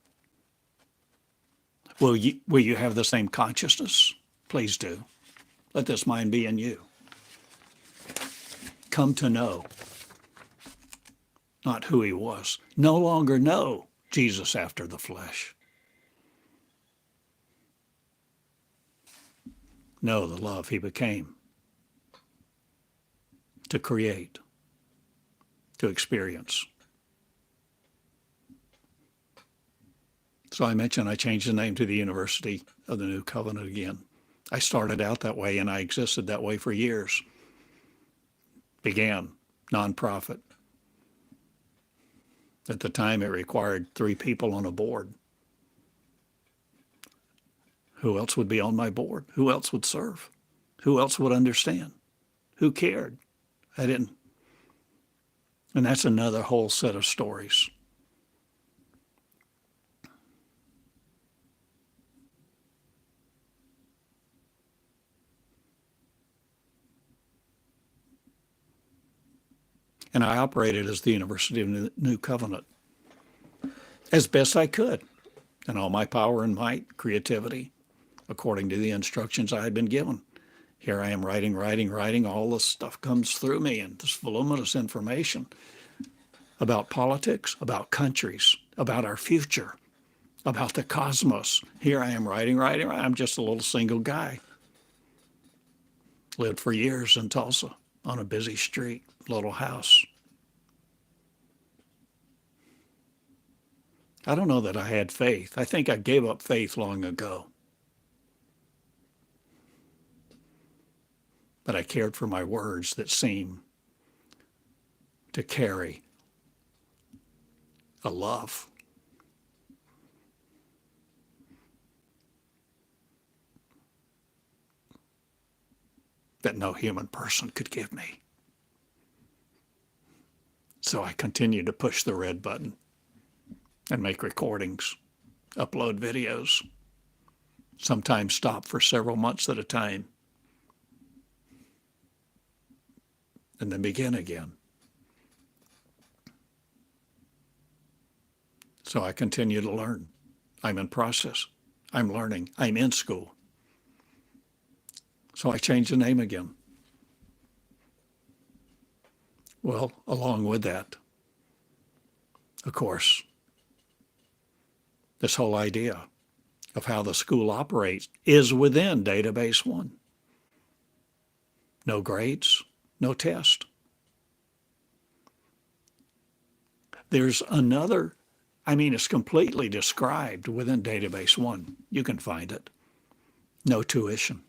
Will you have the same consciousness? Please do. Let this mind be in you. Come to know not who he was. No longer know Jesus after the flesh. Know the love he became to create, to experience. So I mentioned I changed the name to the University of the New Covenant again. I started out that way and I existed that way for years. Began nonprofit. At the time, it required 3 people on a board. Who else would be on my board? Who else would serve? Who else would understand? Who cared? I didn't. And that's another whole set of stories. And I operated as the University of the New Covenant as best I could, in all my power and might, creativity, according to the instructions I had been given. Here I am writing, all this stuff comes through me, and this voluminous information about politics, about countries, about our future, about the cosmos. Here I am writing. I'm just a little single guy. Lived for years in Tulsa on a busy street, little house. I don't know that I had faith. I think I gave up faith long ago. but I cared for my words that seem to carry a love that no human person could give me. So I continued to push the red button and make recordings, upload videos, sometimes stop for several months at a time, and then begin again. So I continue to learn. I'm in process. I'm learning. I'm in school. So I changed the name again. Well, along with that, of course, this whole idea of how the school operates is within Database 1. No grades, no test. There's another, it's completely described within Database 1. You can find it. No tuition.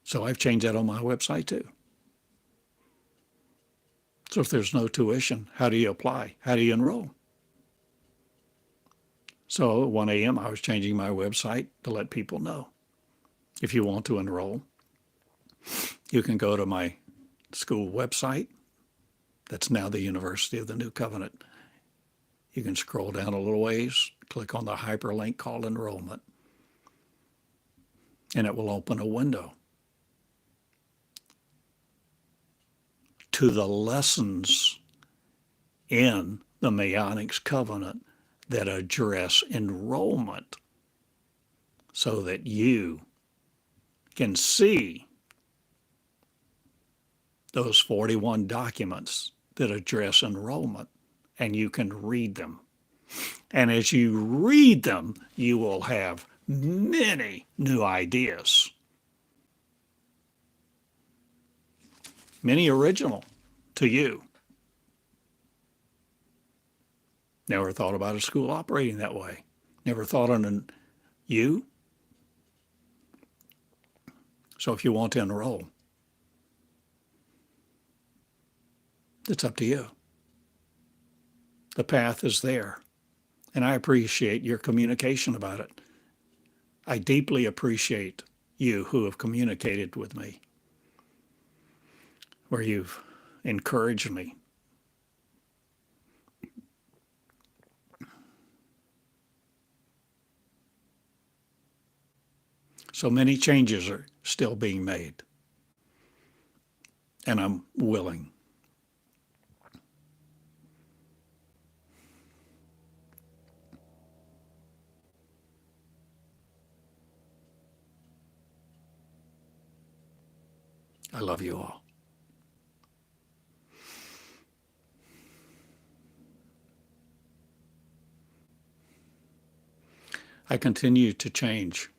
So I've changed that on my website too. So if there's no tuition, how do you apply? How do you enroll? So at 1 a.m. I was changing my website to let people know. If you want to enroll, you can go to my school website. That's now the University of the New Covenant. You can scroll down a little ways, click on the hyperlink called enrollment, and it will open a window to the lessons in the Meonics covenant that address enrollment so that you can see those 41 documents that address enrollment, and you can read them. And as you read them, you will have many new ideas, many original to you. Never thought about a school operating that way. Never thought on you. So if you want to enroll, it's up to you. The path is there. And I appreciate your communication about it. I deeply appreciate you who have communicated with me, where you've encouraged me. So many changes are still being made, and I'm willing. I love you all. I continue to change.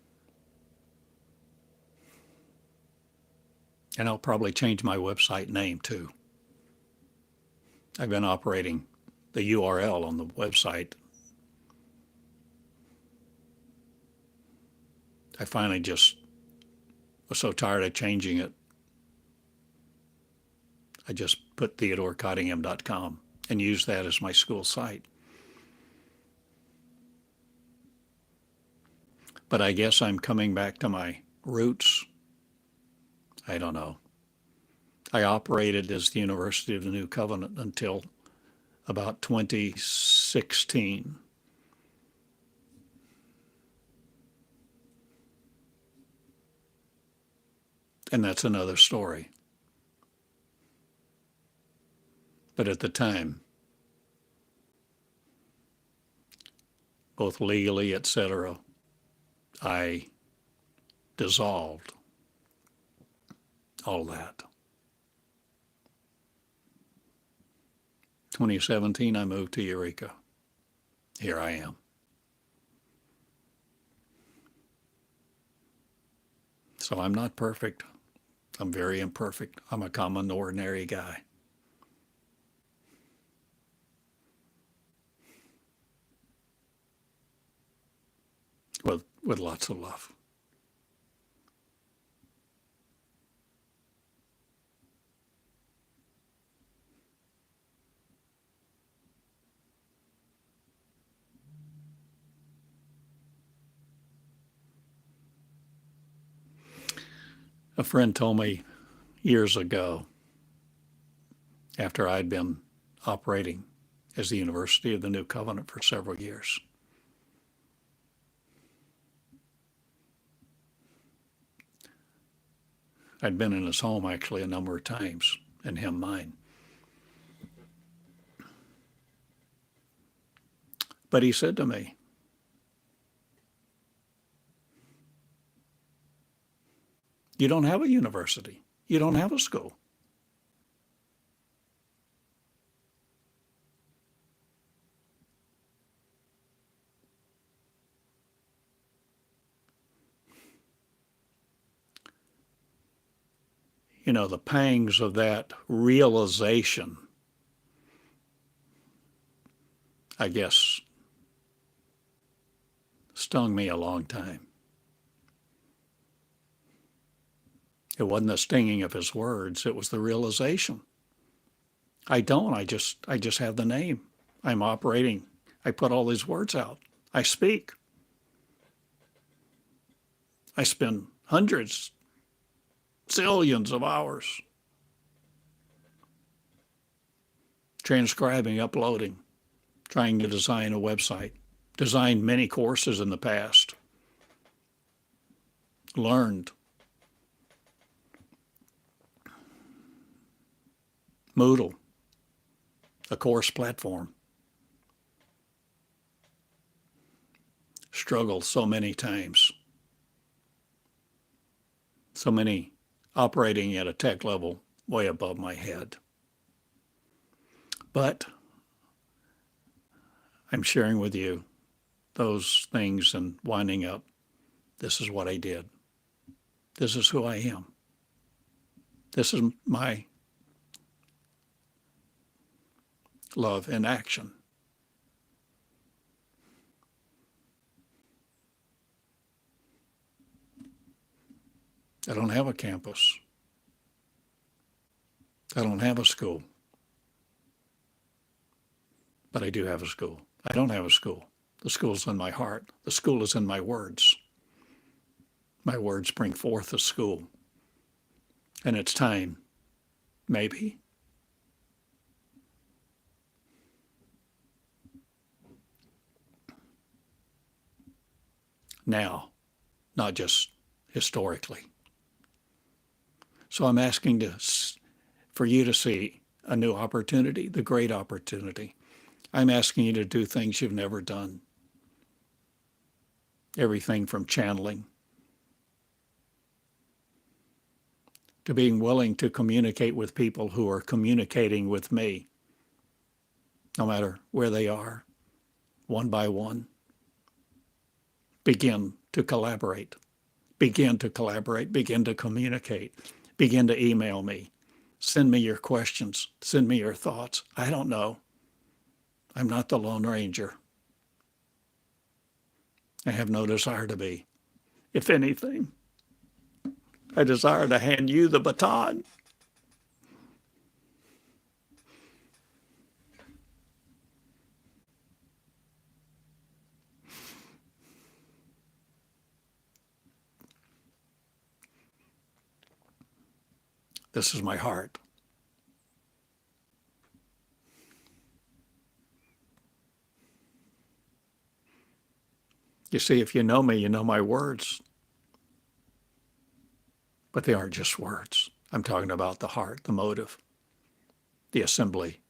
And I'll probably change my website name too. I've been operating the URL on the website. I finally just was so tired of changing it. I just put TheodoreCottingham.com and used that as my school site. But I guess I'm coming back to my roots. I don't know. I operated as the University of the New Covenant until about 2016. And that's another story. But at the time, both legally, etc., I dissolved all that. 2017, I moved to Eureka. Here I am. So I'm not perfect. I'm very imperfect. I'm a common, ordinary guy. with lots of love. A friend told me years ago, after I'd been operating as the University of the New Covenant for several years, I'd been in his home actually a number of times, and him mine. But he said to me, "You don't have a university. You don't have a school. You know, the pangs of that realization, I guess, stung me a long time. It wasn't the stinging of his words, it was the realization. I just have the name. I'm operating. I put all these words out. I speak. I spend hundreds, zillions of hours transcribing, uploading, trying to design a website, designed many courses in the past, learned, Moodle, a course platform, struggled so many times, so many operating at a tech level way above my head. But I'm sharing with you those things and winding up. This is what I did. This is who I am. This is my love in action. I don't have a campus. I don't have a school. But I do have a school. I don't have a school. The school's in my heart. The school is in my words. My words bring forth a school. And it's time, maybe, now, not just historically. So I'm asking for you to see a new opportunity, the great opportunity. I'm asking you to do things you've never done. Everything from channeling to being willing to communicate with people who are communicating with me, no matter where they are, one by one. Begin to collaborate. Begin to collaborate. Begin to communicate. Begin to email me. Send me your questions. Send me your thoughts. I don't know. I'm not the Lone Ranger. I have no desire to be. If anything, I desire to hand you the baton. This is my heart. You see, if you know me, you know my words. But they aren't just words. I'm talking about the heart, the motive, the assembly.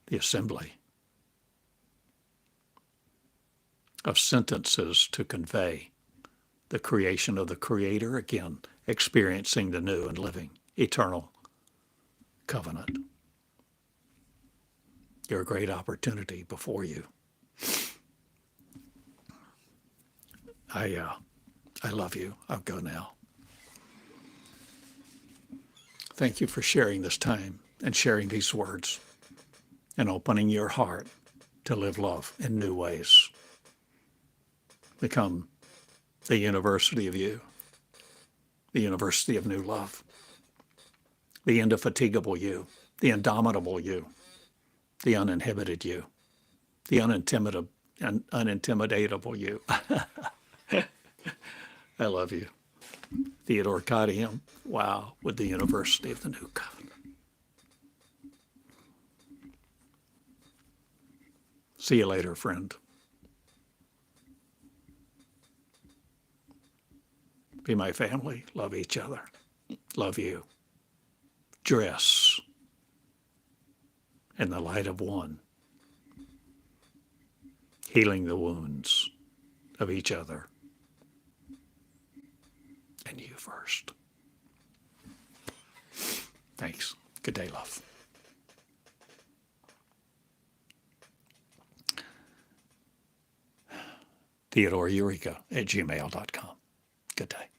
The assembly of sentences to convey the creation of the Creator, again, experiencing the new and living, eternal covenant. Your great opportunity before you. I love you. I'll go now. Thank you for sharing this time and sharing these words and opening your heart to live love in new ways. Become the University of You, the University of New Love, the indefatigable you, the indomitable you, the uninhibited you, the unintimidatable you. I love you. Theodore Cottingham, wow, with the University of the New Covenant. See you later, friend. Be my family. Love each other. Love you. Dress in the light of one, healing the wounds of each other and you first. Thanks. Good day, love. Theodore Eureka at gmail.com. Good day.